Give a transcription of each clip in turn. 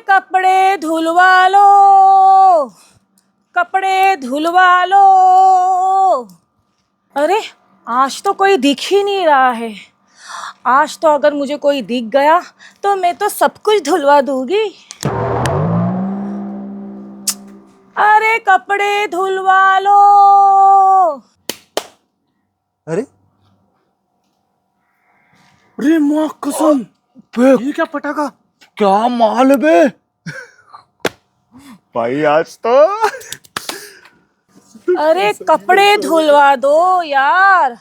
कपड़े धुलवा लो, कपड़े धुलवा लो। अरे आज तो कोई दिख ही नहीं रहा है। आज तो अगर मुझे कोई दिख गया तो मैं तो सब कुछ धुलवा दूंगी। अरे कपड़े धुलवा लो। अरे अरे माँ कसम, ये क्या पटाखा, क्या माल है बे भाई आज तो। अरे कपड़े धुलवा दो यार,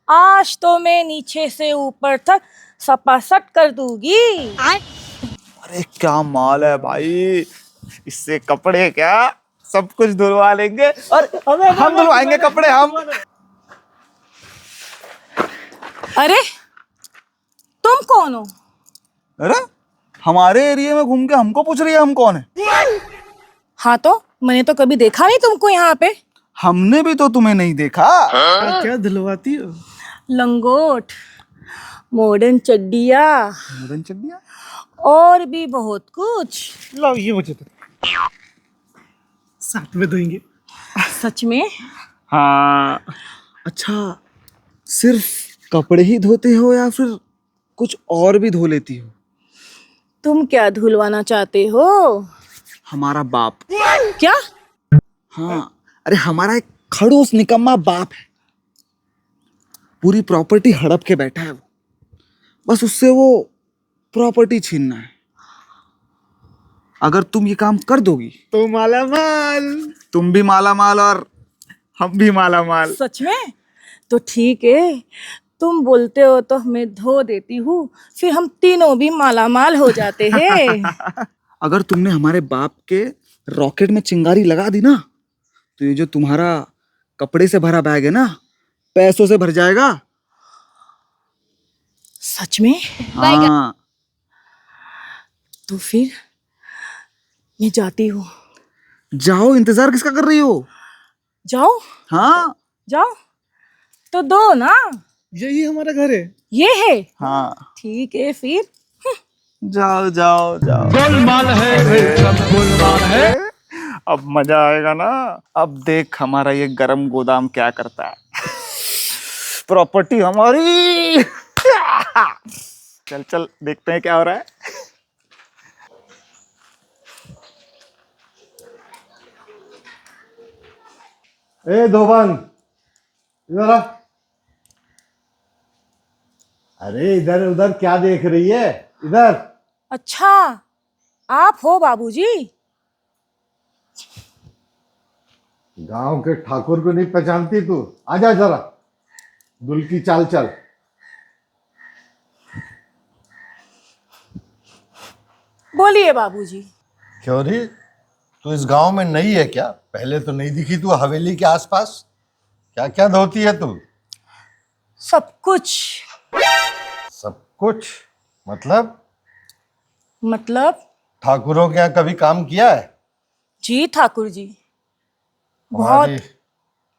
आज तो मैं नीचे से ऊपर तक सपासट कर दूंगी। अरे क्या माल है भाई, इससे कपड़े क्या सब कुछ धुलवा लेंगे और हम धुलवाएंगे कपड़े हम। अरे तुम कौन हो? अरे हमारे एरिया में घूम के हमको पूछ रही है हम कौन है? हाँ तो मैंने तो कभी देखा नहीं तुमको यहाँ पे। हमने भी तो तुम्हें नहीं देखा। क्या धुलवाती हो? लंगोट, मॉडर्न चड्डिया मदन चड्डिया और भी बहुत कुछ। लाओ ये मुझे तो साथ में धोएंगे। सच में? हाँ। अच्छा सिर्फ कपड़े ही धोते हो या फिर कुछ और भी धो लेती हो? तुम क्या धुलवाना चाहते हो? हमारा बाप। क्या? हाँ अरे हमारा एक खड़ूस निकम्मा बाप है, पूरी प्रॉपर्टी हड़प के बैठा है वो, बस उससे वो प्रॉपर्टी छीनना है। अगर तुम ये काम कर दोगी तो माला माल। तुम भी माला माल और हम भी माला माल। सच में? तो ठीक है, तुम बोलते हो तो मैं धो देती हूँ, फिर हम तीनों भी मालामाल हो जाते हैं। अगर तुमने हमारे बाप के रॉकेट में चिंगारी लगा दी ना, तो ये जो तुम्हारा कपड़े से भरा बैग है ना, पैसों से भर जाएगा। सच में? हाँ। तो फिर मैं जाती हूँ। जाओ, इंतजार किसका कर रही हो? जाओ? हाँ जाओ तो दो ना। यही हमारा घर है। ये है? हाँ ठीक है फिर। जाओ जाओ जाओ। गोलमाल है भाई, सब गोलमाल है। अब मजा आएगा ना। अब देख हमारा ये गरम गोदाम क्या करता है। प्रॉपर्टी हमारी। चल चल देखते हैं क्या हो रहा है। ए धोबन, इधर आ। अरे इधर उधर क्या देख रही है? इधर। अच्छा आप हो बाबूजी? गांव के ठाकुर को नहीं पहचानती तू? आजा जरा, दुल की चाल चल। बोलिए बाबूजी। क्यों रे, तू इस गांव में नई है क्या? पहले तो नहीं दिखी तू हवेली के आसपास। क्या क्या धोती है तू? सब कुछ। सब कुछ मतलब? मतलब? ठाकुरों के यहाँ कभी काम किया है? जी ठाकुर जी, हमारी बहुत।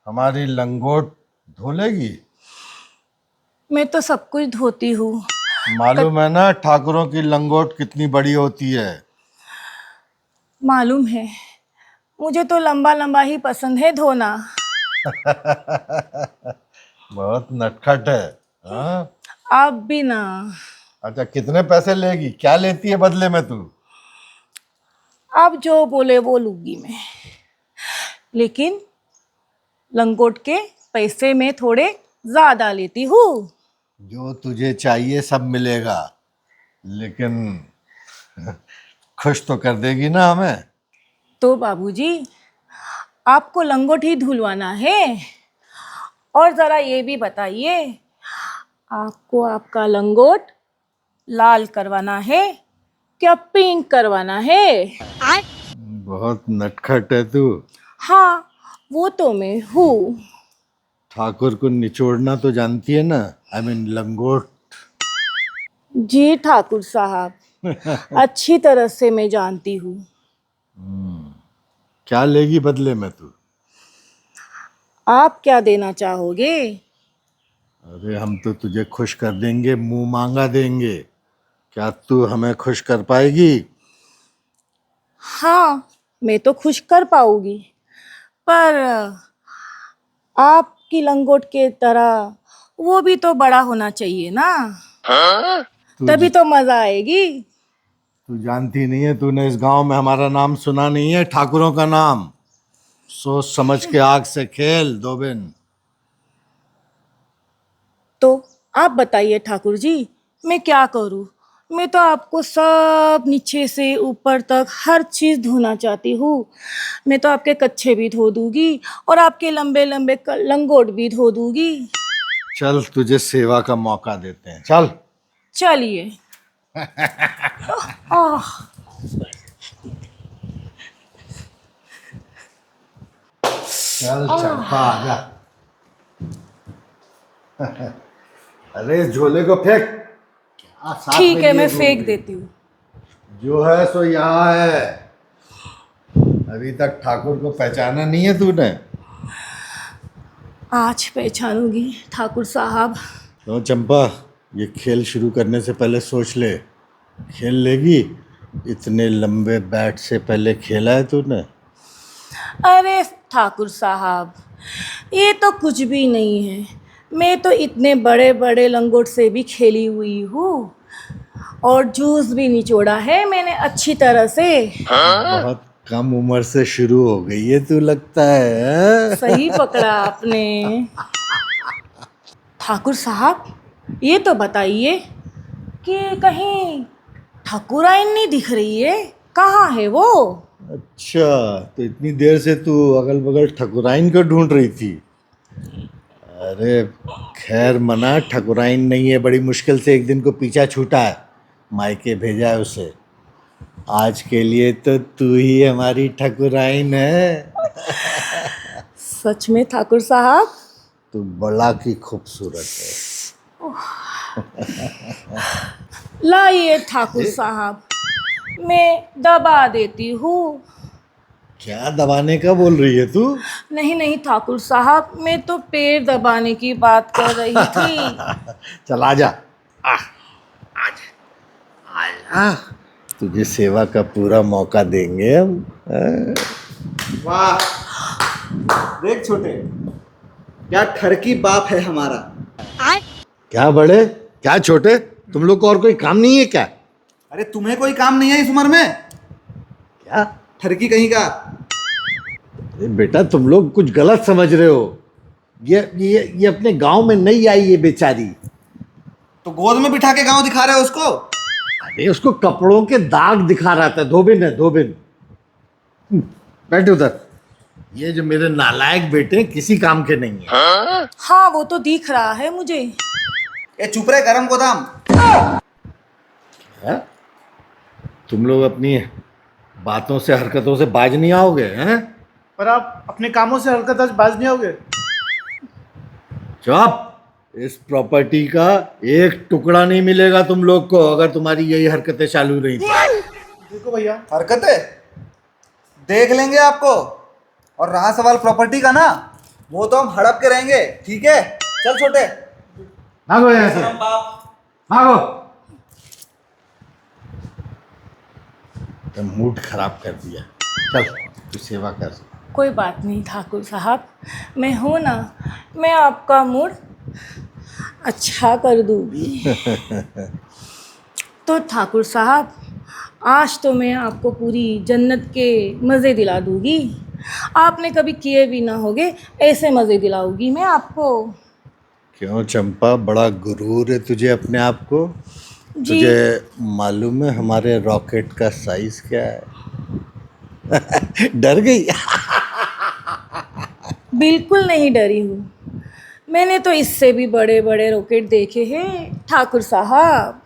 हमारी लंगोट धो लेगी? मैं तो सब कुछ धोती हूँ। मालूम है ना ठाकुरों की लंगोट कितनी बड़ी होती है? मालूम है, मुझे तो लंबा लंबा ही पसंद है धोना। बहुत नटखट है। हाँ? आप भी ना। अच्छा कितने पैसे लेगी, क्या लेती है बदले में तू? आप जो बोले वो लूंगी मैं, लेकिन लंगोट के पैसे में थोड़े ज्यादा लेती हूँ। जो तुझे चाहिए सब मिलेगा, लेकिन खुश तो कर देगी ना हमें? तो बाबूजी आपको लंगोट ही धुलवाना है? और जरा ये भी बताइए, आपको आपका लंगोट लाल करवाना है क्या पिंक करवाना है? बहुत नटखट है तू। हाँ वो तो मैं हूँ। ठाकुर को निचोड़ना तो जानती है ना, आई मीन लंगोट। जी ठाकुर साहब, अच्छी तरह से मैं जानती हूँ। क्या लेगी बदले में तू? आप क्या देना चाहोगे? अरे हम तो तुझे खुश कर देंगे, मुंह मांगा देंगे। क्या तू हमें खुश कर पाएगी? हाँ, मैं तो खुश कर पाऊंगी, पर आपकी लंगोट के तरह वो भी तो बड़ा होना चाहिए ना, तभी तो मजा आएगी। तू जानती नहीं है, तूने इस गांव में हमारा नाम सुना नहीं है, ठाकुरों का नाम। सोच समझ के आग से खेल धोबिन। तो आप बताइए ठाकुर जी, मैं क्या करूं? मैं तो आपको सब नीचे से ऊपर तक हर चीज धोना चाहती हूँ। मैं तो आपके कच्छे भी धो दूंगी और आपके लंबे लंबे लंगोट भी धो दूंगी। चल तुझे सेवा का मौका देते हैं, चल। चलिए। आह, चल चंपा आजा। अरे झोले को फेंक। क्या साथ ठीक में है, लिए मैं घूम फेंक रही? देती हूँ। जो है सो यहाँ है। अभी तक ठाकुर को पहचाना नहीं है तूने? आज पहचानूंगी ठाकुर साहब। तो चंपा, ये खेल शुरू करने से पहले सोच ले। खेल लेगी? इतने लंबे बैट से पहले खेला है तूने? अरे ठाकुर साहब, ये तो कुछ भी नहीं है। मैं तो इतने बड़े बड़े लंगोट से भी खेली हुई हूँ और जूस भी निचोड़ा है मैंने अच्छी तरह से। बहुत कम उम्र से शुरू हो गई है तू, लगता है? सही पकड़ा आपने। ठाकुर साहब, ये तो बताइए कि कहीं ठाकुराइन नहीं दिख रही है, कहाँ है वो? अच्छा, तो इतनी देर से तू अगल बगल ठकुराइन को ढूंढ रही थी? अरे खैर मना, ठकुराइन नहीं है, बड़ी मुश्किल से एक दिन को पीछा छूटा है, मायके भेजा है उसे। आज के लिए तो तू ही हमारी ठकुराइन है। सच में ठाकुर साहब? तू बड़ा की खूबसूरत है। लाइए ठाकुर साहब, मैं दबा देती हूँ। क्या दबाने का बोल रही है तू? नहीं नहीं ठाकुर साहब, मैं तो पैर दबाने की बात कर रही थी। चल आजा। आजा, तुझे सेवा का पूरा मौका देंगे हम। वाह, देख छोटे, क्या ठरकी बाप है हमारा। क्या बड़े, क्या छोटे, तुम लोग को और कोई काम नहीं है क्या? अरे तुम्हें कोई काम नहीं है इस उम्र में? क्या? ठरकी कहीं का। अरे बेटा, तुम लोग कुछ गलत समझ रहे हो। ये अपने गांव में नहीं आई ये बेचारी। तो गोद में बिठा के गांव दिखा रहे हो उसको? अरे उसको कपड़ों के दाग दिखा रहा था, धोबिन है धोबिन। बैठ उधर। ये जो मेरे नालायक बेटे किसी काम के नहीं है। हाँ, वो तो दिख रहा है मुझे। ये चुप रहे गरम गोदाम। है? तुम लोग अपनी बातों से हरकतों से बाज नहीं आओगे हैं? पर आप अपने कामों से हरकत आज बाज नहीं आओगे। चुप। इस प्रॉपर्टी का एक टुकड़ा नहीं मिलेगा तुम लोग को अगर तुम्हारी यही हरकतें चालू रही तो। देखो भैया, हरकतें देख लेंगे आपको। और रहा सवाल प्रॉपर्टी का ना, वो तो हम हड़प के रहेंगे, ठीक है? चल छोटे। भागो यहाँ से, भागो। तो मूड खराब कर दिया। चल तू सेवा कर। कोई बात नहीं ठाकुर साहब, मैं हूँ ना, मैं आपका मूड अच्छा कर दूंगी। तो ठाकुर साहब, आज तो मैं आपको पूरी जन्नत के मज़े दिला दूंगी। आपने कभी किए भी ना होगे ऐसे मज़े दिलाऊंगी मैं आपको। क्यों चंपा, बड़ा गुरूर है तुझे अपने आप को? जी। तुझे मालूम है हमारे रॉकेट का साइज क्या है? डर गई? बिल्कुल नहीं डरी हूँ, मैंने तो इससे भी बड़े बड़े रॉकेट देखे हैं ठाकुर साहब।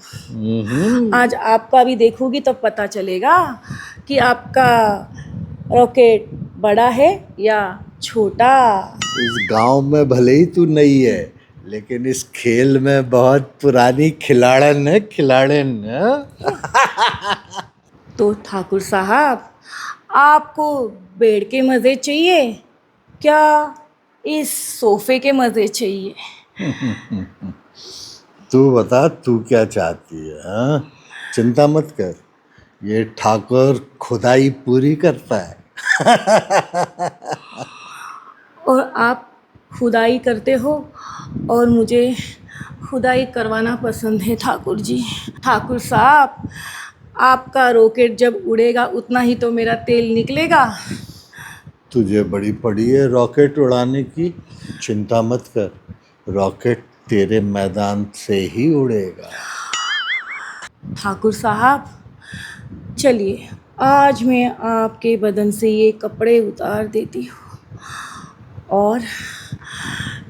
आज आपका भी देखूंगी तब पता चलेगा कि आपका रॉकेट बड़ा है या छोटा। इस गांव में भले ही तू नहीं है, लेकिन इस खेल में बहुत पुरानी खिलाड़न है, खिलाड़न है। तो ठाकुर साहब, आपको बेड के मज़े चाहिए क्या इस सोफे के मज़े चाहिए? तू बता, तू क्या चाहती है? हाँ, चिंता मत कर, ये ठाकुर खुदाई पूरी करता है। और आप खुदाई करते हो और मुझे खुदाई करवाना पसंद है ठाकुर जी। ठाकुर साहब, आपका रॉकेट जब उड़ेगा उतना ही तो मेरा तेल निकलेगा। तुझे बड़ी पड़ी है रॉकेट उड़ाने की, चिंता मत कर, रॉकेट तेरे मैदान से ही उड़ेगा। ठाकुर साहब, चलिए आज मैं आपके बदन से ये कपड़े उतार देती हूँ और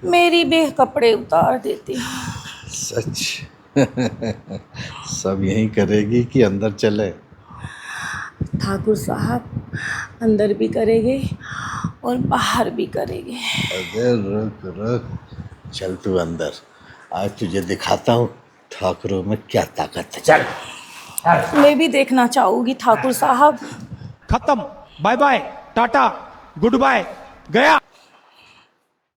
मेरी भी कपड़े उतार देती हूँ। सच? सब यही करेगी कि अंदर चले? ठाकुर साहब, अंदर भी करेंगे और बाहर भी करेंगे। अरे रुक रुक, चल तू अंदर, आज तुझे दिखाता हूँ ठाकुरों में क्या ताकत है। चल। मैं भी देखना चाहूँगी ठाकुर साहब। खत्म, बाय बाय, टाटा, गुड बाय, गया।